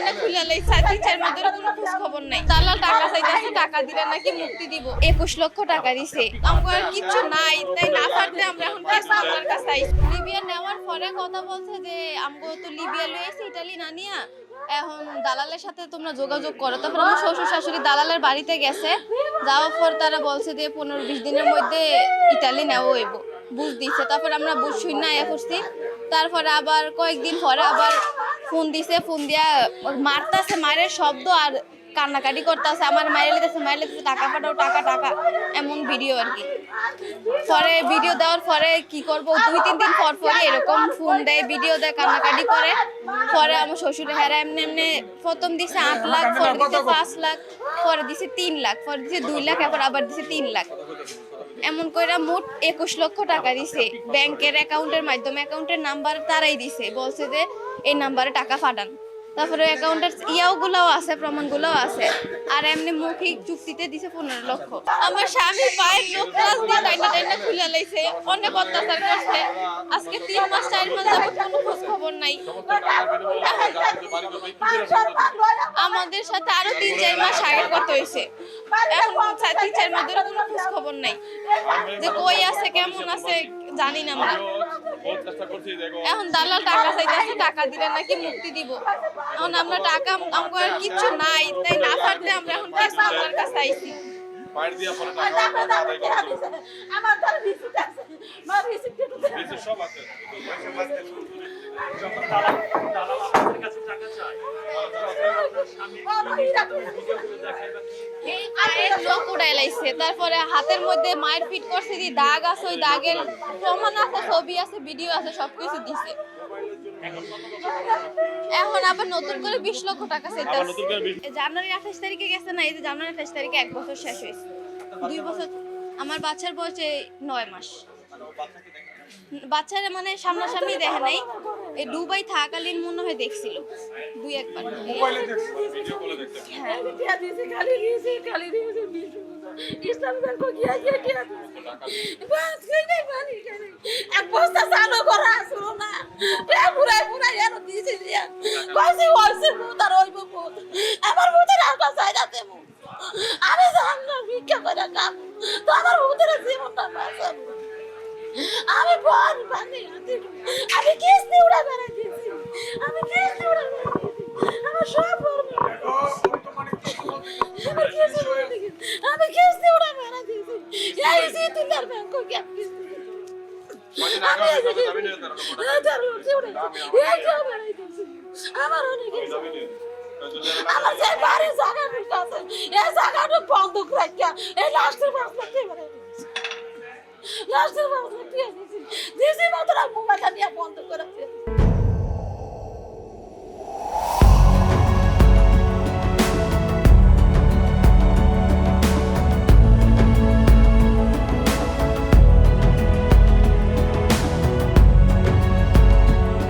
টাইনা খুলে লাই 4 মাস ধরে কোনো খোঁজ খবর নাই। দালাল টাকা চাইতেছে, টাকা দিলে নাকি মুক্তি দিব। 21 লক্ষ টাকা দিছে। আমার কিছু নাই, তাই না পারতে আমরা এখন কেস আমার কাছে আইছি। লিবিয়া নেওয়ার পরে কথা বলছে যে আমগো তো লিবিয়া লইছি ইতালি না নিয়া, এখন দালালের সাথে তোমরা যোগাযোগ করো। তারপর আমার শ্বশুর শাশুড়ি দালালের বাড়িতে গেছে, যাওয়ার পর তারা বলছে যে 15-20 দিনের মধ্যে ইতালি নেওয়া হইব, বুঝ দিছে। তারপর আমরা বুঝ শুই না করছি। তারপরে আবার কয়েকদিন পরে আবার ফোন দিছে, ফোন দিয়া মারতাছে, মায়ের শব্দ আর কান্নাকাটি করতেছে, আমার মায়ের লিতেছে টাকা পাঠাও, টাকা টাকা, এমন ভিডিও আর কি। পরে ভিডিও দেওয়ার পরে কি করবো, 2-3 দিন পর পরে এরকম ফোন দেয়, ভিডিও দেয়, কান্নাকাটি করে। পরে আমার শ্বশুর হেরা এমনি এমনি প্রথম দিছে 8 লাখ, পরে দিছে 5 লাখ, পরে দিছে 3 লাখ, পরে দিছে 2 লাখ, এখন আবার দিছে 3 লাখ। এমন কইরা মোট 21 লক্ষ টাকা দিছে ব্যাংকের অ্যাকাউন্টের মাধ্যমে। অ্যাকাউন্টের নাম্বার তারাই দিছে, বলছে যে এই নাম্বারে টাকা পাঠান। তারপরে অ্যাকাউন্টের ইয়াগুলাও আছে, প্রমাণগুলোও আছে। আর এমনি মৌখিক চুক্তিতে দিছে 15 লক্ষ। আমার স্বামী পায়ের লোক ক্লাস দিয়ে টাইনা খুলে লাইছে, অনেক অত্যাচার করছে। আজকে 3 মাস 4 মাস যাবত কোনো খোঁজ খবর নাই। আমাদের সাথে আরো 3-4 মাস আগের কথা হয়েছে, এখন 3-4 মাস ধরে কোনো খোঁজ খবর নাই, যে কই আছে কেমন আছে জানি না আমরা। এখন দালাল টাকা চাইতেছে, টাকা দিলে নাকি মুক্তি দিব। এখন আমরা টাকা, আমার কিছু নাই, তাই না পারতে আমরা এখন কেস আমার কাছে আইছি। তারপরে হাতের মধ্যে মায়ের পিট করছে, দাগ আছে, ওই দাগের প্রমাণ আছে, ছবি আছে, ভিডিও আছে, সবকিছু দিছে। এখন আবার নতুন করে 20 লক্ষ টাকা চাইতেছে। জানুয়ারি 28 তারিখে গেছে না, এই যে জানুয়ারি 28 তারিখে 1 বছর শেষ হয়েছে। 2 বছর আমার বাচ্চার বয়স 9 মাস। বাচ্চারা মানে সামনাসামনি দেখে নাই, এই দুবাই থাকাকালীন মনে হয় দেখছিল 2-1 বার। ইসলাম ব্যাংক গিয়া বাস কই নাই পানি কেনে এক বস্তা চালু করা আসলো না, পুরাই পুরাই এর দিছে দিয়া কইছে হইছে মুতার হইব মুত আমার মুতের আটা চাইরা দেবো। আমি জানলাম ভিক্ষা করে কাম তো আমার মুতের জীবনটা বাঁচাবো। আমি বল পানি আমি কিস্তি উড়া বেড়া দিয়েছি, আমি কিস্তি উড়া বেড়া দিয়েছি, আমার সব আমি কিস্তি উড়া বেড়া দিয়েছি। এই যে তুলার ব্যাংক গিয়া কিস্তি আমার অনেক আমার যে বাড়ি জায়গাটার কাছে এই জায়গাটা বন্ধক রাখিয়া এই লাস্টের লাস্টের দিয়েছি মাত্র মোবাইলটা নিয়ে বন্ধ করে